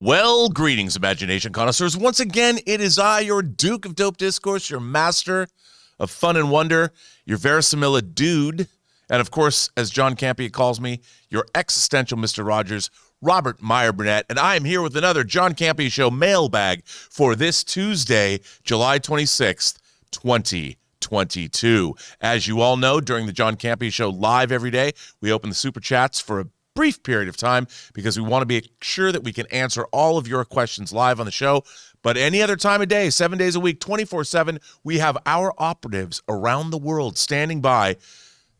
Well, greetings, imagination connoisseurs. Once again, it is I, your Duke of Dope Discourse, your master of fun and wonder, your verisimilid dude, and of course, as John Campea calls me, your existential Mr. Rogers, Robert Meyer Burnett, and I am here with another John Campea Show mailbag for this Tuesday, July 26th, 2022. As you all know, during the John Campea Show live every day, we open the super chats for a brief period of time because we want to be sure that we can answer all of your questions live on the show. But any other time of day, 7 days a week, 24/7, we have our operatives around the world standing by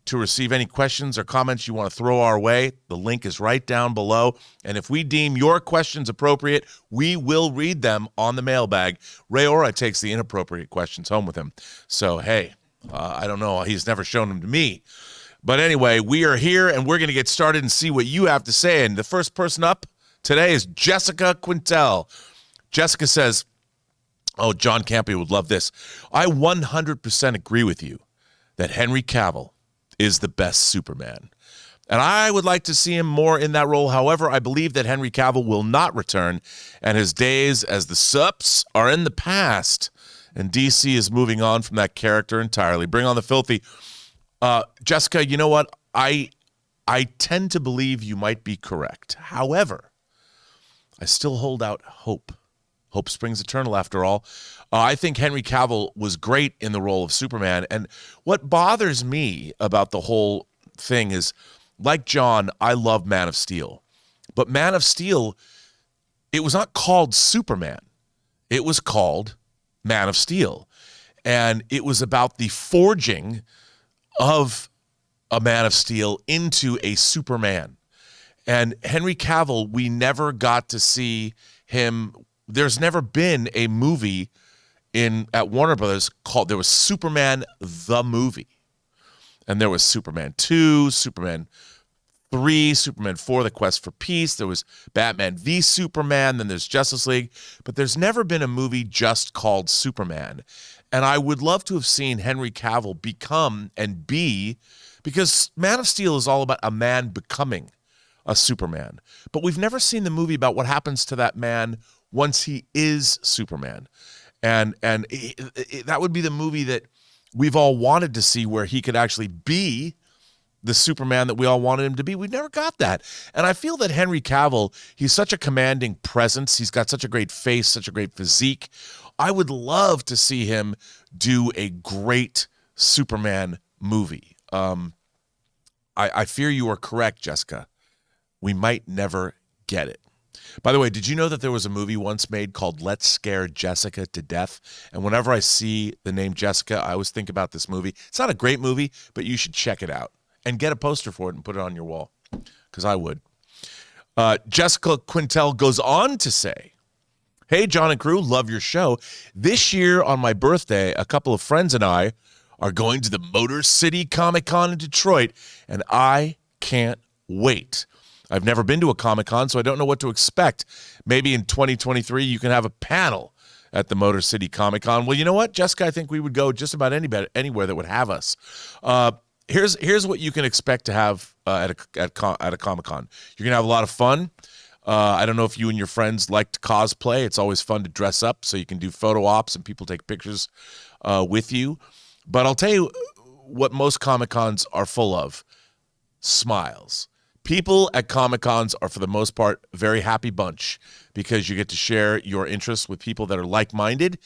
to receive any questions or comments you want to throw our way. The link is right down below. And if we deem your questions appropriate, we will read them on the mailbag. Ray Ora takes the inappropriate questions home with him. So, hey, I don't know. He's never shown them to me. But anyway, we are here, and we're going to get started and see what you have to say. And the first person up today is Jessica Quintel. Jessica says, oh, John Campea would love this. I 100% agree with you that Henry Cavill is the best Superman. And I would like to see him more in that role. However, I believe that Henry Cavill will not return, and his days as the Sups are in the past, and DC is moving on from that character entirely. Bring on the filthy. Jessica, you know what? I tend to believe you might be correct. However, I still hold out hope. Hope springs eternal, after all. I think Henry Cavill was great in the role of Superman. And what bothers me about the whole thing is, like John, I love Man of Steel. But Man of Steel, it was not called Superman. It was called Man of Steel. And it was about the forging of a Man of Steel into a Superman. And Henry Cavill, we never got to see him. There's never been a movie at Warner Brothers called, there was Superman the movie. And there was Superman 2, Superman 3, Superman 4, The Quest for Peace. There was Batman v Superman, then there's Justice League. But there's never been a movie just called Superman. And I would love to have seen Henry Cavill become and be, because Man of Steel is all about a man becoming a Superman. But we've never seen the movie about what happens to that man once he is Superman. And that would be the movie that we've all wanted to see, where he could actually be the Superman that we all wanted him to be. We never got that. And I feel that Henry Cavill, he's such a commanding presence. He's got such a great face, such a great physique. I would love to see him do a great Superman movie. I fear you are correct, Jessica. We might never get it. By the way, did you know that there was a movie once made called Let's Scare Jessica to Death? And whenever I see the name Jessica, I always think about this movie. It's not a great movie, but you should check it out and get a poster for it and put it on your wall, because I would. Jessica Quintel goes on to say, hey, John and crew, love your show. This year on my birthday, a couple of friends and I are going to the Motor City Comic-Con in Detroit, and I can't wait. I've never been to a Comic-Con, so I don't know what to expect. Maybe in 2023 you can have a panel at the Motor City Comic-Con. Well, you know what, Jessica? I think we would go just about anywhere that would have us. Here's what you can expect to have at a Comic-Con. You're going to have a lot of fun. I don't know if you and your friends like to cosplay. It's always fun to dress up so you can do photo ops and people take pictures with you. But I'll tell you what most Comic-Cons are full of: smiles. People at Comic-Cons are, for the most part, a very happy bunch, because you get to share your interests with people that are like-minded,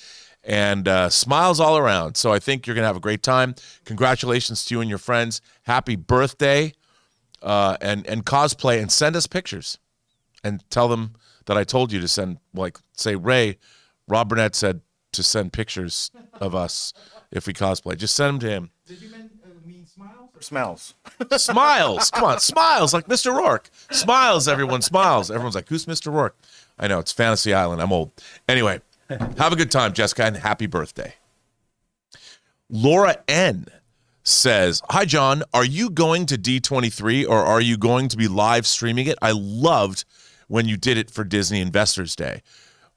and smiles all around. So I think you're going to have a great time. Congratulations to you and your friends. Happy birthday, and cosplay, and send us pictures. And tell them that I told you to send, say, Ray, Rob Burnett said to send pictures of us if we cosplay. Just send them to him. Did you mean smiles or smells? Smiles. Come on, smiles like Mr. Rourke. Smiles, everyone, smiles. Everyone's like, who's Mr. Rourke? I know, it's Fantasy Island. I'm old. Anyway, have a good time, Jessica, and happy birthday. Laura N. says, hi, John. Are you going to D23, or are you going to be live streaming it? I loved when you did it for Disney Investors Day.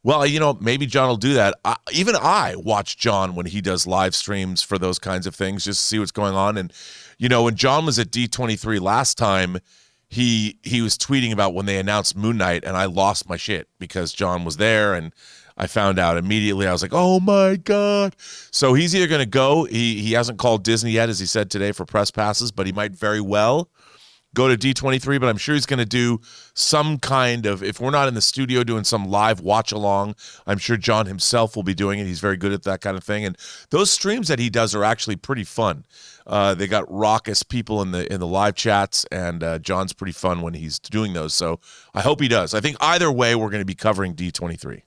Well, you know, maybe John will do that. Even I watch John when he does live streams for those kinds of things, just to see what's going on. And, you know, when John was at D23 last time, he was tweeting about when they announced Moon Knight, and I lost my shit because John was there, and I found out immediately. I was like, oh my God. So he's either going to go. He hasn't called Disney yet, as he said today, for press passes, but he might very well go to D23, but I'm sure he's going to do some kind of, if we're not in the studio doing some live watch along, I'm sure John himself will be doing it. He's very good at that kind of thing. And those streams that he does are actually pretty fun. They got raucous people in the live chats, and John's pretty fun when he's doing those. So I hope he does. I think either way, we're going to be covering D23.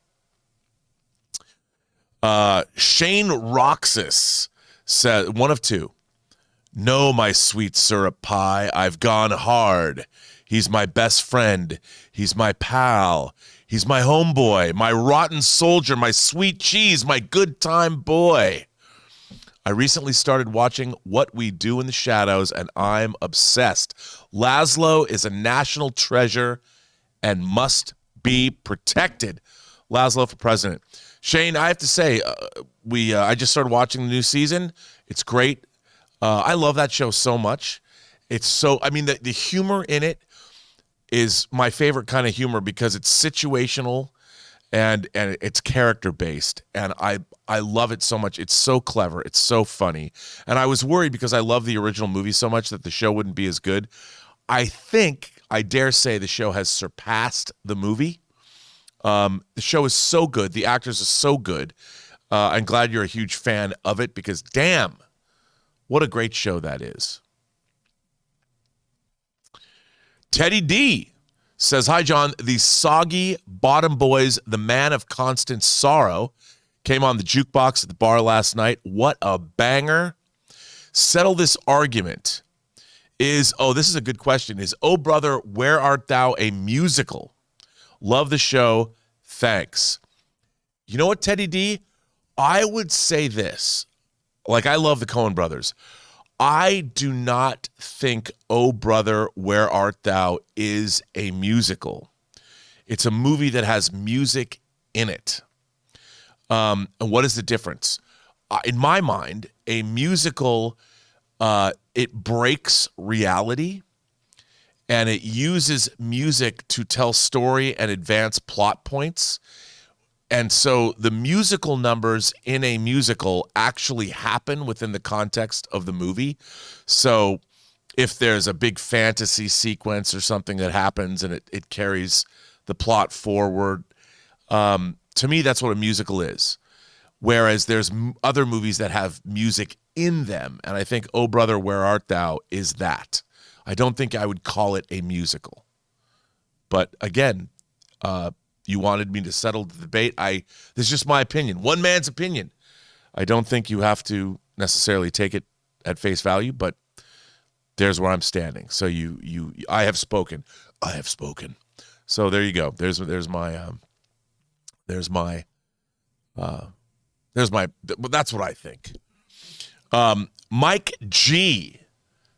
Shane Roxas said, one of two. No, my sweet syrup pie, I've gone hard. He's my best friend. He's my pal. He's my homeboy, my rotten soldier, my sweet cheese, my good time boy. I recently started watching What We Do in the Shadows, and I'm obsessed. Laszlo is a national treasure and must be protected. Laszlo for president. Shane, I have to say, I just started watching the new season. It's great. I love that show so much. It's so, I mean, the humor in it is my favorite kind of humor because it's situational and it's character based. And I love it so much. It's so clever. It's so funny. And I was worried because I love the original movie so much that the show wouldn't be as good. I think, I dare say, the show has surpassed the movie. The show is so good. The actors are so good. I'm glad you're a huge fan of it because damn, what a great show that is. Teddy D says, hi, John. The Soggy Bottom Boys, The Man of Constant Sorrow, came on the jukebox at the bar last night. What a banger. Settle this argument. This is a good question. Is Oh Brother, Where Art Thou a musical? Love the show. Thanks. You know what, Teddy D? I would say this. Like, I love the Coen brothers. I do not think Oh Brother, Where Art Thou is a musical. It's a movie that has music in it. And what is the difference? In my mind, a musical, it breaks reality, and it uses music to tell story and advance plot points. And so the musical numbers in a musical actually happen within the context of the movie. So if there's a big fantasy sequence or something that happens and it carries the plot forward, to me, that's what a musical is. Whereas there's other movies that have music in them. And I think Oh Brother, Where Art Thou is that. I don't think I would call it a musical. But again, you wanted me to settle the debate. This is just my opinion. One man's opinion. I don't think you have to necessarily take it at face value, but there's where I'm standing. So I have spoken. I have spoken. So there you go. That's what I think. Mike G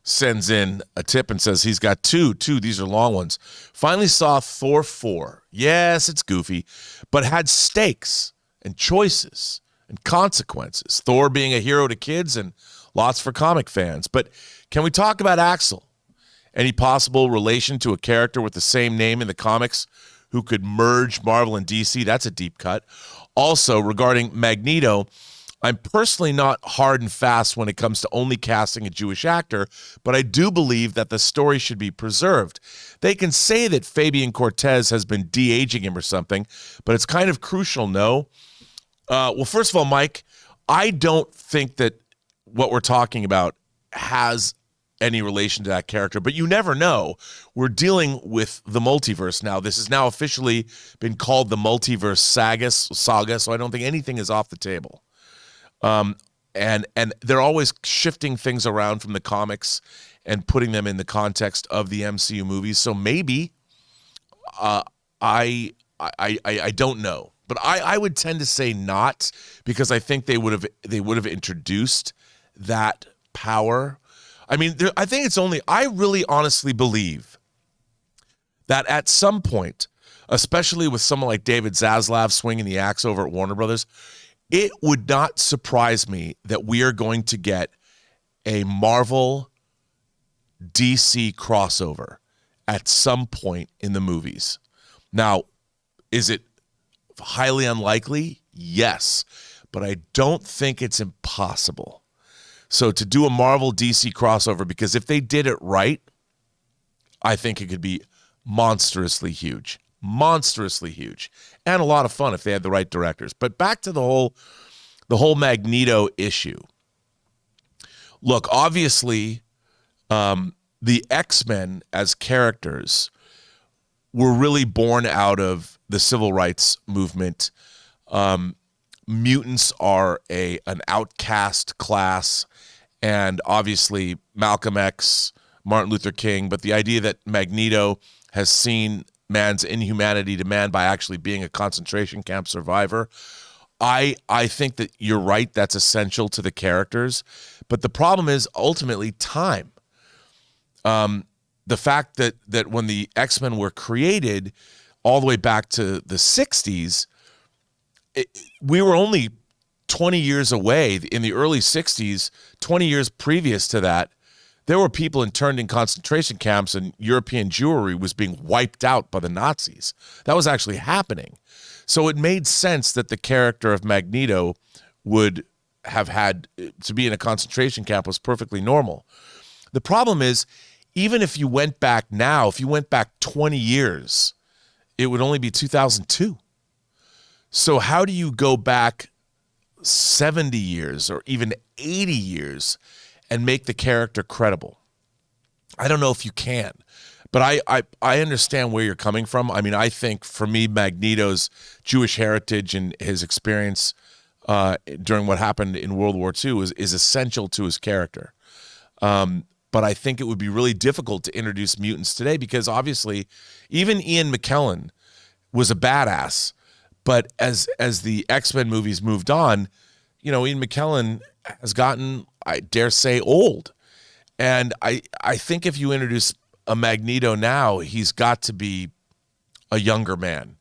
sends in a tip and says he's got two. These are long ones. Finally saw Thor 4. Yes, it's goofy, but had stakes and choices and consequences. Thor being a hero to kids and lots for comic fans. But can we talk about Axel? Any possible relation to a character with the same name in the comics who could merge Marvel and DC? That's a deep cut. Also, regarding Magneto, I'm personally not hard and fast when it comes to only casting a Jewish actor, but I do believe that the story should be preserved. They can say that Fabian Cortez has been de-aging him or something, but it's kind of crucial, no? Well, first of all, Mike, I don't think that what we're talking about has any relation to that character, but you never know. We're dealing with the multiverse now. This has now officially been called the multiverse saga, so I don't think anything is off the table. And they're always shifting things around from the comics and putting them in the context of the MCU movies. So maybe, I don't know, but I would tend to say not, because I think they would have introduced that power. I mean, I think I really honestly believe that at some point, especially with someone like David Zaslav swinging the axe over at Warner Brothers, it would not surprise me that we are going to get a Marvel DC crossover at some point in the movies. Now, is it highly unlikely? Yes, but I don't think it's impossible. So to do a Marvel DC crossover, because if they did it right, I think it could be monstrously huge, and a lot of fun if they had the right directors. But back to the whole Magneto issue. Look, obviously, the X-Men as characters were really born out of the civil rights movement. Mutants are an outcast class, and obviously Malcolm X, Martin Luther King, but the idea that Magneto has seen man's inhumanity to man by actually being a concentration camp survivor, I think that you're right, that's essential to the characters. But the problem is ultimately time. The fact that when the X-Men were created all the way back to the 60s, we were only 20 years away. In the early 60s, 20 years previous to that, there were people interned in concentration camps and European Jewry was being wiped out by the Nazis. That was actually happening. So it made sense that the character of Magneto would have had to be in a concentration camp was perfectly normal. The problem is, even if you went back now, if you went back 20 years, it would only be 2002. So how do you go back 70 years or even 80 years and make the character credible? I don't know if you can, but I understand where you're coming from. I mean, I think for me, Magneto's Jewish heritage and his experience during what happened in World War II is essential to his character. But I think it would be really difficult to introduce mutants today because obviously even Ian McKellen was a badass. But as the X-Men movies moved on, Ian McKellen has gotten, I dare say, old. And I think if you introduce a Magneto now, he's got to be a younger man.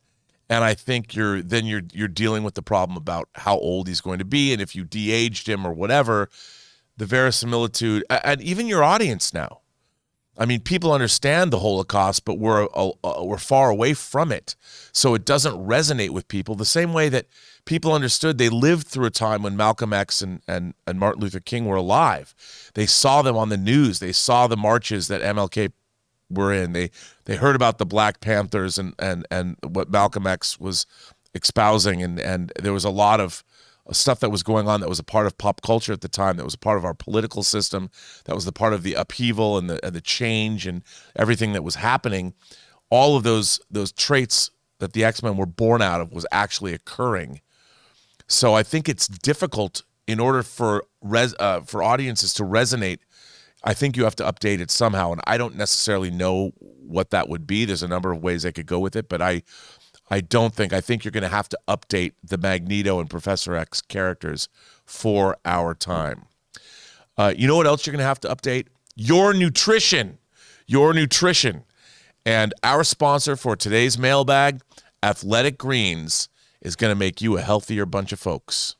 And I think you're dealing with the problem about how old he's going to be. And if you de-aged him or whatever, the verisimilitude, and even your audience now. I mean, people understand the Holocaust, but we're far away from it. So it doesn't resonate with people the same way that people understood they lived through a time when Malcolm X and Martin Luther King were alive. They saw them on the news. They saw the marches that MLK were in. They heard about the Black Panthers and what Malcolm X was espousing. And there was a lot of stuff that was going on that was a part of pop culture at the time, that was a part of our political system, that was the part of the upheaval and the change and everything that was happening. All of those traits that the X-Men were born out of was actually occurring. So I think it's difficult in order for audiences to resonate. I think you have to update it somehow, and I don't necessarily know what that would be. There's a number of ways they could go with it, but I think you're going to have to update the Magneto and Professor X characters for our time. You know what else you're going to have to update? Your nutrition. And our sponsor for today's mailbag, Athletic Greens, is going to make you a healthier bunch of folks.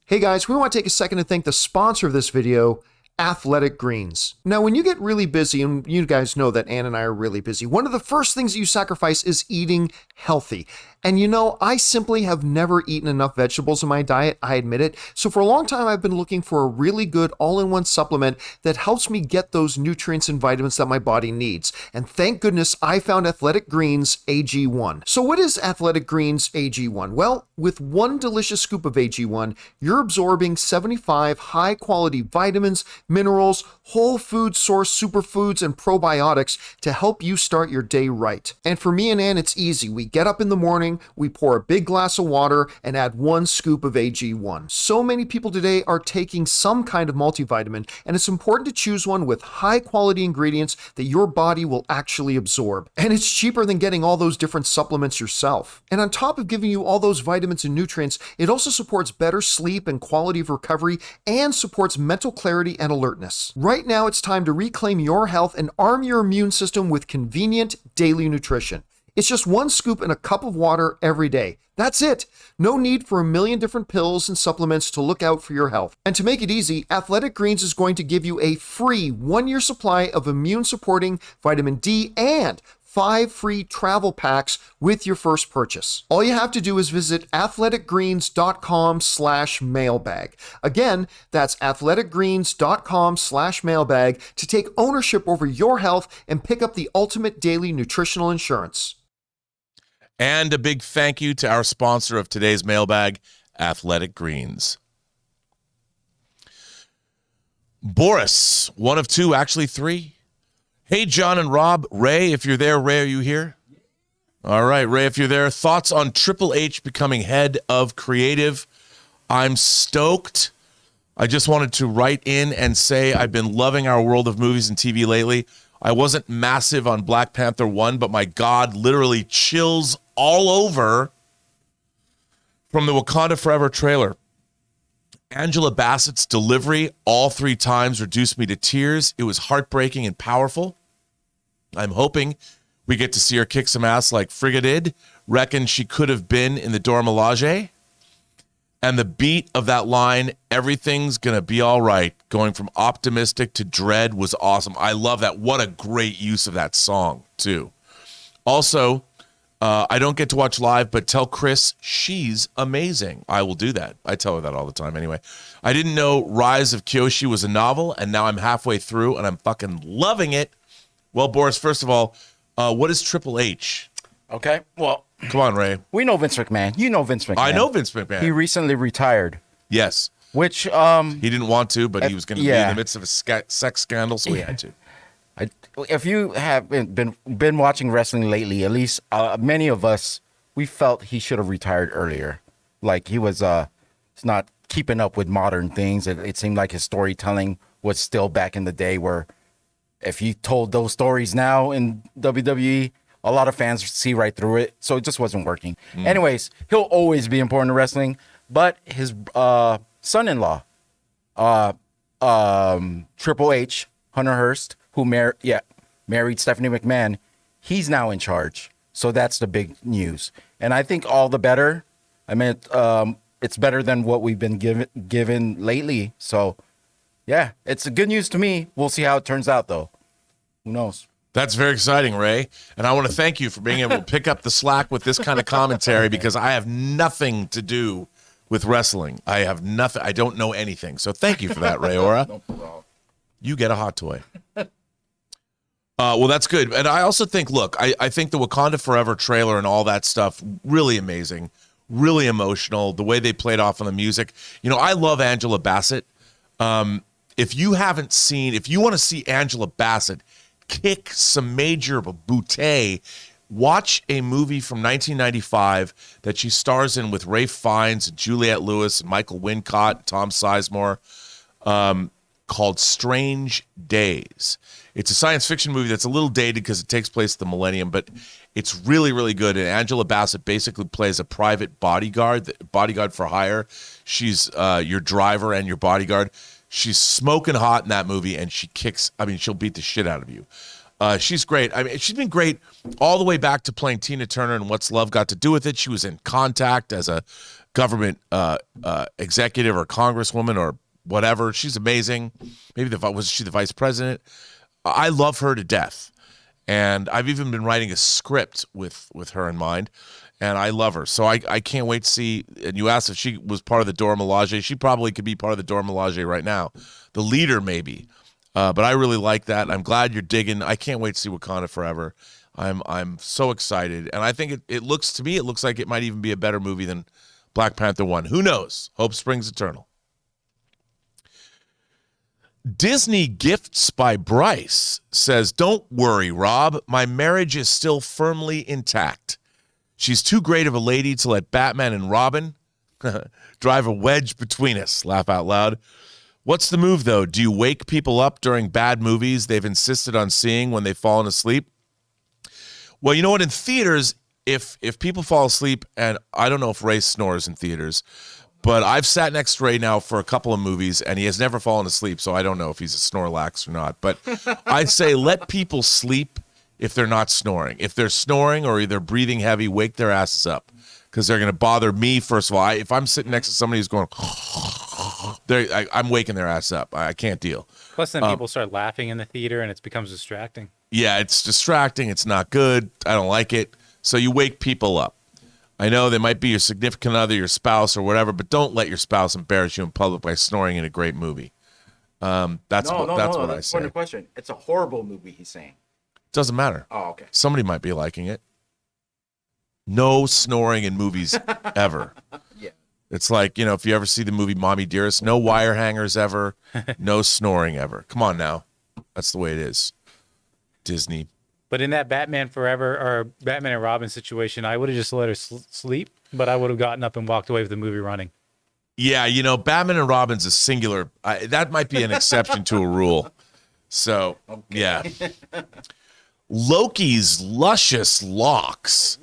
Hey guys, we want to take a second to thank the sponsor of this video, Athletic Greens. Now, when you get really busy, and you guys know that Ann and I are really busy, one of the first things that you sacrifice is eating healthy. And I simply have never eaten enough vegetables in my diet, I admit it. So for a long time, I've been looking for a really good all-in-one supplement that helps me get those nutrients and vitamins that my body needs. And thank goodness I found Athletic Greens AG1. So what is Athletic Greens AG1? Well, with one delicious scoop of AG1, you're absorbing 75 high-quality vitamins, minerals, whole food source superfoods, and probiotics to help you start your day right. And for me and Ann, it's easy. We get up in the morning, we pour a big glass of water and add one scoop of AG1. So many people today are taking some kind of multivitamin, and it's important to choose one with high quality ingredients that your body will actually absorb. And it's cheaper than getting all those different supplements yourself. And on top of giving you all those vitamins and nutrients, it also supports better sleep and quality of recovery and supports mental clarity and alertness. Right now, it's time to reclaim your health and arm your immune system with convenient daily nutrition. It's just one scoop in a cup of water every day. That's it. No need for a million different pills and supplements to look out for your health. And to make it easy, Athletic Greens is going to give you a free 1-year supply of immune-supporting vitamin D and 5 free travel packs with your first purchase. All you have to do is visit athleticgreens.com/mailbag. Again, that's athleticgreens.com/mailbag to take ownership over your health and pick up the ultimate daily nutritional insurance. And a big thank you to our sponsor of today's mailbag, Athletic Greens. Boris, one of two, actually three. Hey, John and Rob. Ray, if you're there, Ray, are you here? All right, Ray, if you're there, thoughts on Triple H becoming head of creative? I'm stoked. I just wanted to write in and say I've been loving our world of movies and TV lately. I wasn't massive on Black Panther 1, but my God, literally chills all over from the Wakanda Forever trailer. Angela Bassett's delivery all 3 times reduced me to tears. It was heartbreaking and powerful. I'm hoping we get to see her kick some ass like Frigga did. Reckon she could have been in the Dora Milaje. And the beat of that line, everything's going to be all right, going from optimistic to dread, was awesome. I love that. What a great use of that song, too. Also, I don't get to watch live, but tell Chris she's amazing. I will do that. I tell her that all the time anyway. I didn't know Rise of Kyoshi was a novel, and now I'm halfway through, and I'm fucking loving it. Well, Boris, first of all, what is Triple H? Okay, well, come on, Ray. We know Vince McMahon. You know Vince McMahon. I know Vince McMahon. He recently retired. Yes. Which he didn't want to, but he was going to be in the midst of a sex scandal, so he had to. If you have been watching wrestling lately, at least many of us, we felt he should have retired earlier. Like he was not keeping up with modern things. It seemed like his storytelling was still back in the day where if you told those stories now in WWE, a lot of fans see right through it. So it just wasn't working. Anyways, he'll always be important to wrestling. But his son-in-law, Triple H, Hunter Hearst, who married Stephanie McMahon, he's now in charge. So that's the big news. And I think all the better. I mean, it's better than what we've been given lately. So, yeah, it's good news to me. We'll see how it turns out, though. Who knows? That's very exciting, Ray. And I want to thank you for being able to pick up the slack with this kind of commentary because I have nothing to do with wrestling. I have nothing. I don't know anything. So thank you for that, Ray Ora. No problem. You get a hot toy. Well, that's good. And I also think, look, I think the Wakanda Forever trailer and all that stuff, really amazing, really emotional, the way they played off on the music. You know, I love Angela Bassett. If you want to see Angela Bassett kick some major bootay, watch a movie from 1995 that she stars in with Ralph Fiennes, and Juliette Lewis, and Michael Wincott, and Tom Sizemore, called Strange Days. It's a science fiction movie that's a little dated because it takes place at the millennium, but it's really, really good. And Angela Bassett basically plays a private bodyguard for hire. She's your driver and your bodyguard. She's smoking hot in that movie, and she'll beat the shit out of you. She's great. I mean, she's been great all the way back to playing Tina Turner in What's Love Got to Do with It. She was in Contact as a government executive or congresswoman or whatever. She's amazing. Maybe was she the vice president? I love her to death. And I've even been writing a script with her in mind. And I love her. So I can't wait to see. And you asked if she was part of the Dora Milaje. She probably could be part of the Dora Milaje right now. The leader, maybe. But I really like that. I'm glad you're digging. I can't wait to see Wakanda Forever. I'm so excited. And I think it looks like it might even be a better movie than Black Panther 1. Who knows? Hope springs eternal. Disney Gifts by Bryce says, "Don't worry, Rob. My marriage is still firmly intact. She's too great of a lady to let Batman and Robin drive a wedge between us." Laugh out loud. What's the move, though? Do you wake people up during bad movies they've insisted on seeing when they've fallen asleep? Well, you know what? In theaters, if people fall asleep, and I don't know if Ray snores in theaters, but I've sat next to Ray now for a couple of movies, and he has never fallen asleep, so I don't know if he's a Snorlax or not. But I say let people sleep if they're not snoring. If they're snoring or either breathing heavy, wake their asses up because they're going to bother me. First of all, if I'm sitting next to somebody who's going, I'm waking their ass up. I can't deal. Plus, then people start laughing in the theater, and it becomes distracting. Yeah, it's distracting. It's not good. I don't like it. So you wake people up. I know they might be your significant other, your spouse, or whatever, but don't let your spouse embarrass you in public by snoring in a great movie. That's what I say. The question. It's a horrible movie. He's saying. Doesn't matter. Oh, okay. Somebody might be liking it. No snoring in movies ever. Yeah. It's like, if you ever see the movie Mommy Dearest, no wire hangers ever, no snoring ever. Come on now. That's the way it is. Disney. But in that Batman Forever or Batman and Robin situation, I would have just let her sleep, but I would have gotten up and walked away with the movie running. Yeah, Batman and Robin's a singular. That might be an exception to a rule. So, yeah. Loki's luscious locks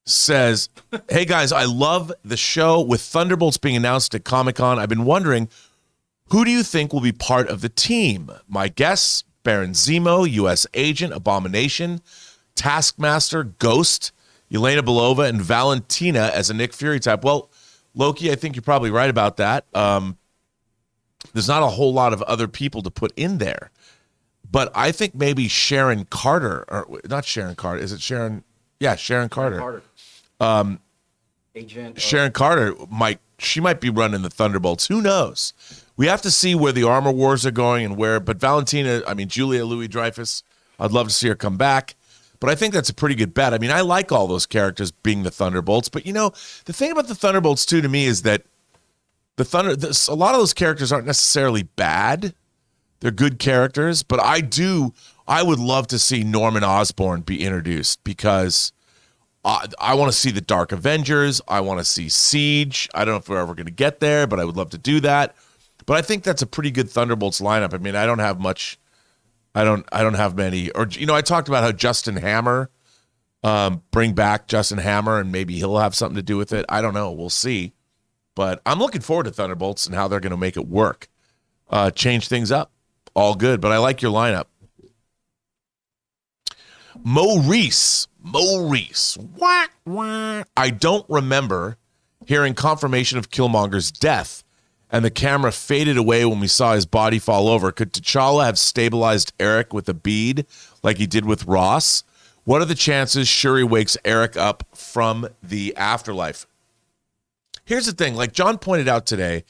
says, hey guys, I love the show. With Thunderbolts being announced at Comic-Con, I've been wondering, who do you think will be part of the team? My guess, Baron Zemo, U.S. Agent, Abomination, Taskmaster, Ghost, Yelena Belova, and Valentina as a Nick Fury type. Well, Loki, I think you're probably right about that. There's not a whole lot of other people to put in there. But I think maybe Sharon Carter, or not Sharon Carter, is it Sharon? Yeah, Sharon Carter. Agent. Sharon Carter she might be running the Thunderbolts. Who knows? We have to see where the armor wars are going and where. But Valentina, Julia Louis-Dreyfus, I'd love to see her come back. But I think that's a pretty good bet. I like all those characters being the Thunderbolts. But the thing about the Thunderbolts too, to me, is that a lot of those characters aren't necessarily bad. They're good characters, but I would love to see Norman Osborn be introduced because I want to see the Dark Avengers. I want to see Siege. I don't know if we're ever going to get there, but I would love to do that. But I think that's a pretty good Thunderbolts lineup. I don't have much. I don't have many. Or I talked about how Justin Hammer, bring back Justin Hammer, and maybe he'll have something to do with it. I don't know. We'll see. But I'm looking forward to Thunderbolts and how they're going to make it work. Change things up. All good, but I like your lineup. Maurice. Wah, wah. I don't remember hearing confirmation of Killmonger's death, and the camera faded away when we saw his body fall over. Could T'Challa have stabilized Eric with a bead like he did with Ross? What are the chances Shuri wakes Eric up from the afterlife? Here's the thing, like John pointed out today,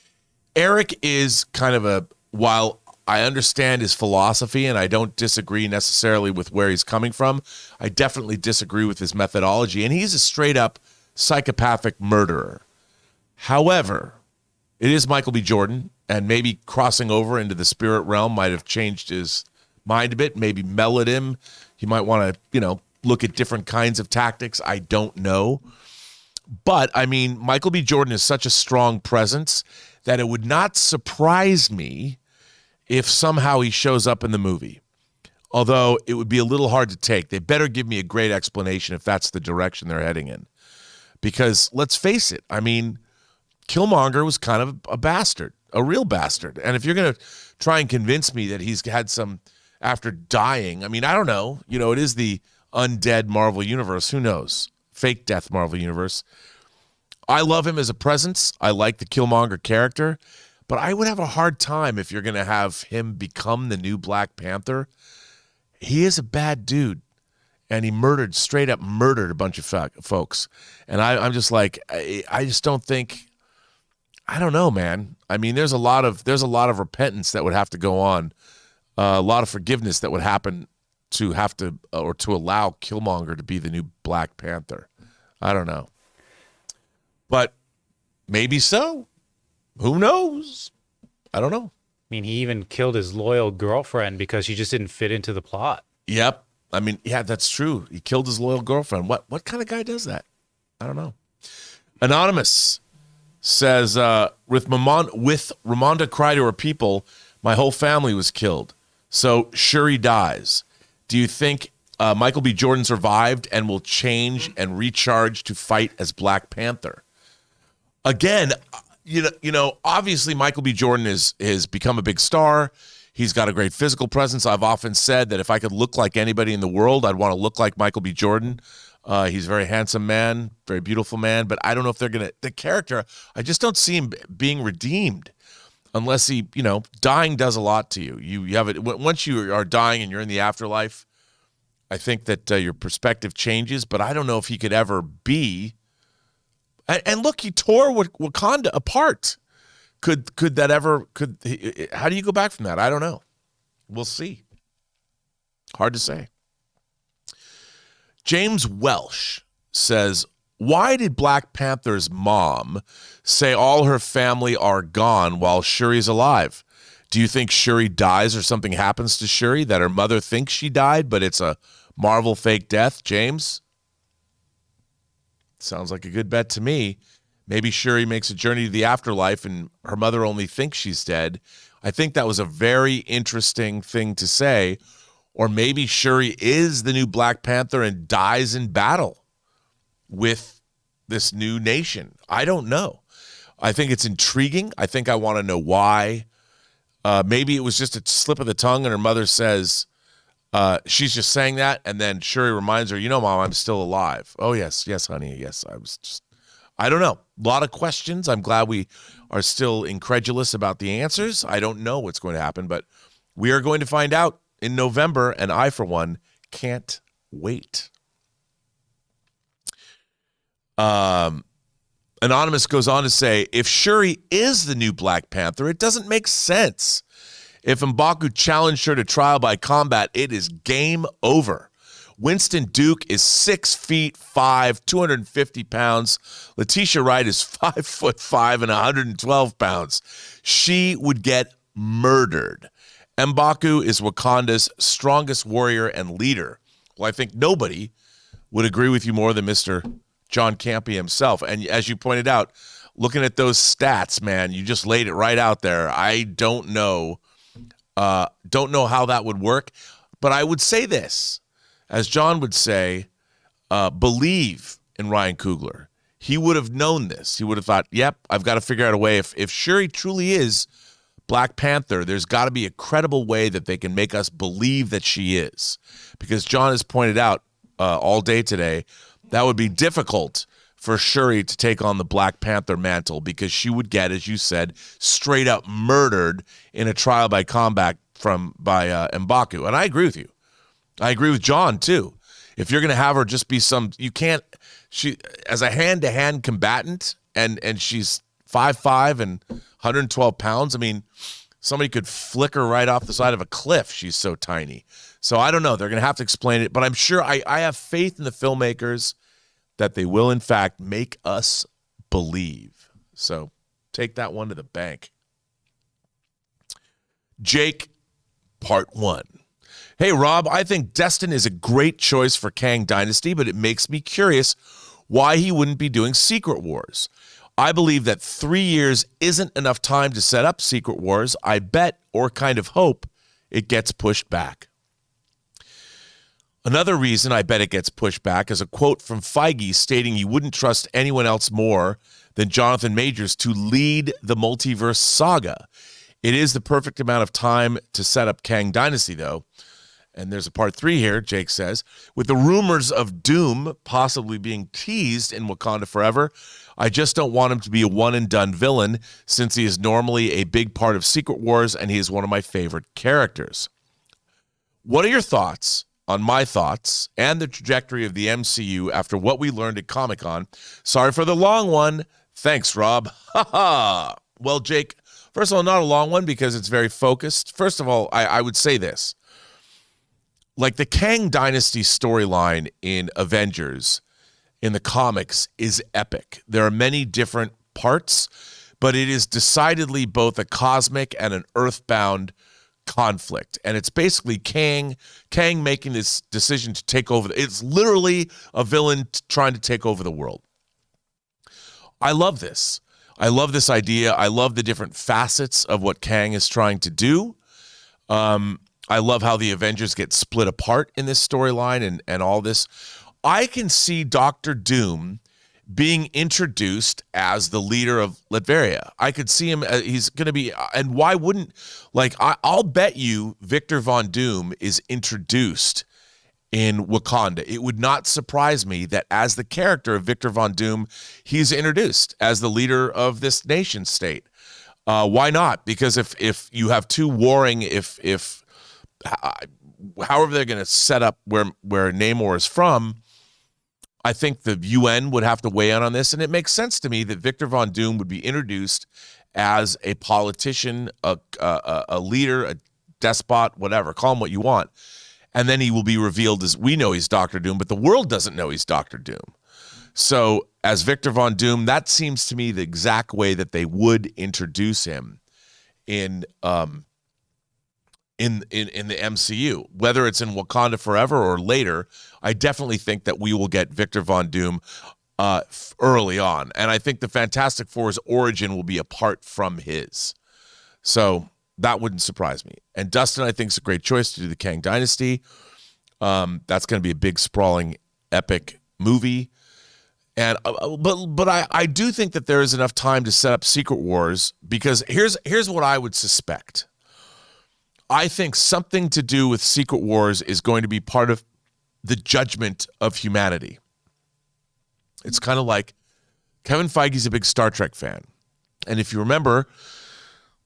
Eric is kind of while I understand his philosophy and I don't disagree necessarily with where he's coming from, I definitely disagree with his methodology, and he's a straight up psychopathic murderer. However, it is Michael B. Jordan, and maybe crossing over into the spirit realm might have changed his mind a bit, maybe mellowed him. He might want to, look at different kinds of tactics. I don't know. But, Michael B. Jordan is such a strong presence that it would not surprise me if somehow he shows up in the movie. Although it would be a little hard to take. They better give me a great explanation if that's the direction they're heading in. Because let's face it, Killmonger was kind of a bastard, a real bastard. And if you're going to try and convince me that he's had some, after dying, I don't know. It is the undead Marvel Universe. Who knows? Fake death Marvel Universe. I love him as a presence. I like the Killmonger character. But I would have a hard time if you're going to have him become the new Black Panther. He is a bad dude. And he straight up murdered a bunch of folks. And I'm just like, I just don't think, I don't know, man. There's a lot of repentance that would have to go on. A lot of forgiveness that would happen to allow Killmonger to be the new Black Panther. I don't know. But maybe so. Who knows? I don't know. He even killed his loyal girlfriend because she just didn't fit into the plot. Yep. Yeah, that's true. He killed his loyal girlfriend. What kind of guy does that? I don't know. Anonymous says, with Ramonda cry to her people, my whole family was killed. So Shuri dies. Do you think Michael B. Jordan survived and will change and recharge to fight as Black Panther? Again, obviously Michael B. Jordan has become a big star. He's got a great physical presence. I've often said that if I could look like anybody in the world, I'd want to look like Michael B. Jordan. He's a very handsome man, very beautiful man, but I don't know if they're going to, the character, I just don't see him being redeemed unless he, dying does a lot to you. You have it, once you are dying and you're in the afterlife, I think that your perspective changes, but I don't know if he could ever be. And look, he tore Wakanda apart. Could that ever, how do you go back from that? I don't know. We'll see. Hard to say. James Welsh says, why did Black Panther's mom say all her family are gone while Shuri's alive? Do you think Shuri dies or something happens to Shuri that her mother thinks she died, but it's a Marvel fake death, James? Sounds like a good bet to me. Maybe Shuri makes a journey to the afterlife and her mother only thinks she's dead. I think that was a very interesting thing to say. Or maybe Shuri is the new Black Panther and dies in battle with this new nation. I don't know. I think it's intriguing. I think I want to know why. Maybe it was just a slip of the tongue and her mother says, she's just saying that. And then Shuri reminds her, Mom, I'm still alive. Oh, yes, honey. Yes, I don't know. A lot of questions. I'm glad we are still incredulous about the answers. I don't know what's going to happen, but we are going to find out in November, and I, for one, can't wait. Anonymous goes on to say, if Shuri is the new Black Panther, it doesn't make sense. If M'Baku challenged her to trial by combat, it is game over. Winston Duke is 6'5", 250 pounds. Letitia Wright is 5'5" and 112 pounds. She would get murdered. M'Baku is Wakanda's strongest warrior and leader. Well, I think nobody would agree with you more than Mr. John Campea himself. And as you pointed out, looking at those stats, man, you just laid it right out there. I don't know how that would work. But I would say this, as John would say, believe in Ryan Coogler. He would have known this. He would have thought, yep, I've got to figure out a way. If Shuri truly is Black Panther, there's got to be a credible way that they can make us believe that she is. Because John has pointed out all day today, that would be difficult for Shuri to take on the Black Panther mantle because she would get, as you said, straight up murdered in a trial by combat by M'Baku. And I agree with you. I agree with John, too. If you're going to have her just be she as a hand-to-hand combatant, and she's 5'5" and 112 pounds, I mean, somebody could flick her right off the side of a cliff. She's so tiny. So I don't know. They're going to have to explain it. But I'm sure I have faith in the filmmakers that they will, in fact, make us believe. So take that one to the bank. Jake, part 1. Hey, Rob, I think Destin is a great choice for Kang Dynasty, but it makes me curious why he wouldn't be doing Secret Wars. I believe that 3 years isn't enough time to set up Secret Wars. I bet, or kind of hope, it gets pushed back. Another reason I bet it gets pushed back is a quote from Feige stating he wouldn't trust anyone else more than Jonathan Majors to lead the multiverse saga. It is the perfect amount of time to set up Kang Dynasty, though. And there's a part 3 here, Jake says. With the rumors of Doom possibly being teased in Wakanda Forever, I just don't want him to be a one-and-done villain since he is normally a big part of Secret Wars and he is one of my favorite characters. What are your thoughts on my thoughts and the trajectory of the MCU after what we learned at Comic-Con? Sorry for the long one. Thanks, Rob. Ha ha. Well, Jake, first of all, not a long one because it's very focused. First of all, I would say this. Like the Kang Dynasty storyline in Avengers in the comics is epic. There are many different parts, but it is decidedly both a cosmic and an earthbound conflict. And it's basically Kang making this decision to take over. It's literally a villain trying to take over the world. I love this. I love this idea. I love the different facets of what Kang is trying to do. I love how the Avengers get split apart in this storyline and all this. I can see Doctor Doom being introduced as the leader of Latveria. I could see him. He's going to be, and why wouldn't, I'll bet you Victor Von Doom is introduced in Wakanda. It would not surprise me that as the character of Victor Von Doom, he's introduced as the leader of this nation state. Why not? Because if you have two warring, however they're going to set up where Namor is from, I think the UN would have to weigh in on this, and it makes sense to me that Victor Von Doom would be introduced as a politician, a leader, a despot, whatever, call him what you want, and then he will be revealed as, we know he's Dr. Doom, but the world doesn't know he's Dr. Doom. So as Victor Von Doom, that seems to me the exact way that they would introduce him in the MCU, whether it's in Wakanda Forever or later. I definitely think that we will get Victor Von Doom early on, and I think the Fantastic Four's origin will be apart from his. So that wouldn't surprise me. And Dustin, I think, is a great choice to do the Kang Dynasty. That's going to be a big, sprawling, epic movie. And but I do think that there is enough time to set up Secret Wars, because here's what I would suspect. I think something to do with Secret Wars is going to be part of the judgment of humanity. It's kind of like Kevin Feige's a big Star Trek fan. And if you remember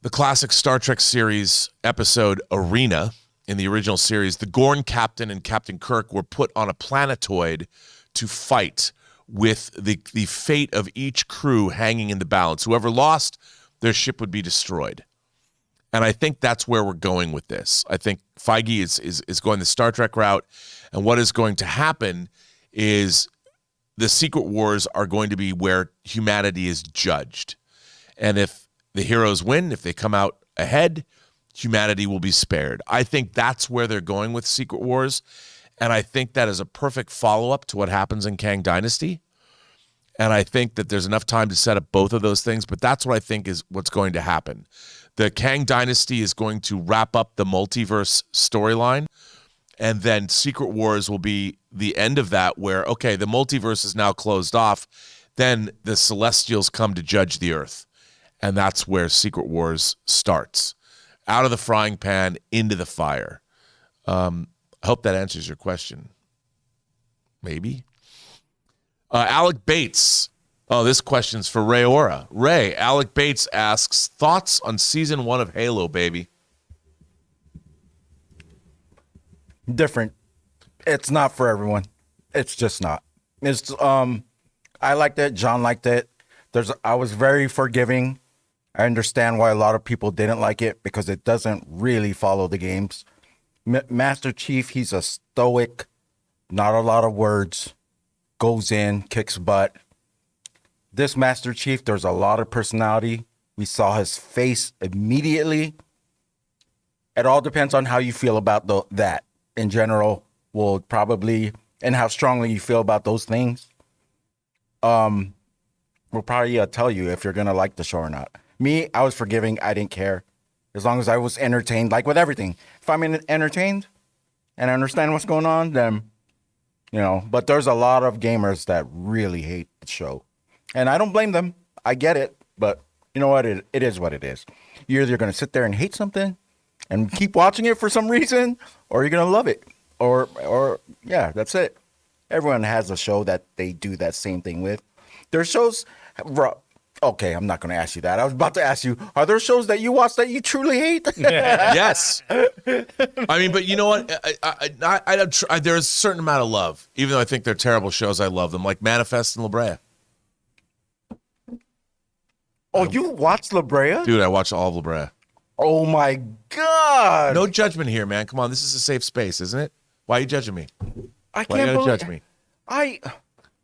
the classic Star Trek series episode Arena in the original series, the Gorn captain and Captain Kirk were put on a planetoid to fight with the fate of each crew hanging in the balance. Whoever lost, their ship would be destroyed. And I think that's where we're going with this. I think Feige is going the Star Trek route, and what is going to happen is the Secret Wars are going to be where humanity is judged. And if the heroes win, if they come out ahead, humanity will be spared. I think that's where they're going with Secret Wars, and I think that is a perfect follow-up to what happens in Kang Dynasty. And I think that there's enough time to set up both of those things, but that's what I think is what's going to happen. The Kang Dynasty is going to wrap up the multiverse storyline, and then Secret Wars will be the end of that, where, okay, the multiverse is now closed off, then the Celestials come to judge the Earth, and that's where Secret Wars starts. Out of the frying pan, into the fire. I hope that answers your question. Maybe. Alec Bates. Oh, this question's for Ray Ora. Ray, Alec Bates asks, thoughts on season 1 of Halo, baby? Different. It's not for everyone. It's just not. It's I liked it. John liked it. I was very forgiving. I understand why a lot of people didn't like it, because it doesn't really follow the games. Master Chief, he's a stoic, not a lot of words, goes in, kicks butt. This Master Chief, there's a lot of personality. We saw his face immediately. It all depends on how you feel about that. In general, will probably, and how strongly you feel about those things. Will probably tell you if you're going to like the show or not. Me, I was forgiving. I didn't care. As long as I was entertained, like with everything. If I'm entertained and I understand what's going on, then, but there's a lot of gamers that really hate the show. And I don't blame them. I get it. But you know what? It is what it is. You're either going to sit there and hate something and keep watching it for some reason, or you're going to love it. Or yeah, that's it. Everyone has a show that they do that same thing with. There's shows... Okay, I'm not going to ask you that. I was about to ask you, are there shows that you watch that you truly hate? Yes. I mean, but you know what? There's a certain amount of love. Even though I think they're terrible shows, I love them. Like Manifest and La Brea. Oh, you watch La Brea? Dude, I watch all of La Brea. Oh, my God. No judgment here, man. Come on. This is a safe space, isn't it? Why are you judging me? I Why can't you gotta believe... judge me? I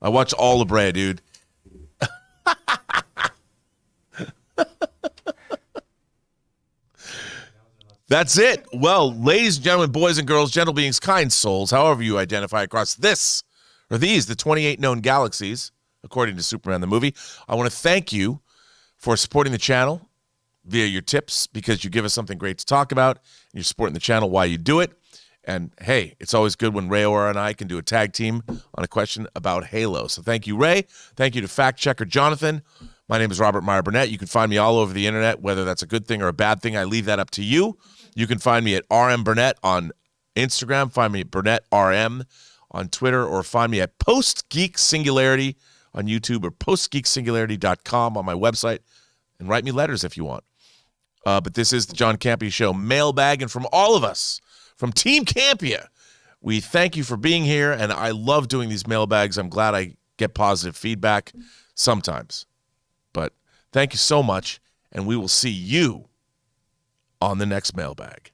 watch all La Brea, dude. That's it. Well, ladies and gentlemen, boys and girls, gentle beings, kind souls, however you identify across the 28 known galaxies, according to Superman the movie, I want to thank you for supporting the channel via your tips, because you give us something great to talk about, and you're supporting the channel while you do it. And hey, it's always good when Ray or and I can do a tag team on a question about Halo. So thank you, Ray. Thank you to fact checker Jonathan. My name is Robert Meyer Burnett. You can find me all over the internet, whether that's a good thing or a bad thing. I leave that up to you. You can find me at RM Burnett on Instagram. Find me at Burnett RM on Twitter, or find me at Post Geek Singularity on YouTube, or postgeeksingularity.com on my website, and write me letters if you want. But this is the John Campea Show mailbag, and from all of us, from Team Campea, we thank you for being here, and I love doing these mailbags. I'm glad I get positive feedback sometimes. But thank you so much, and we will see you on the next mailbag.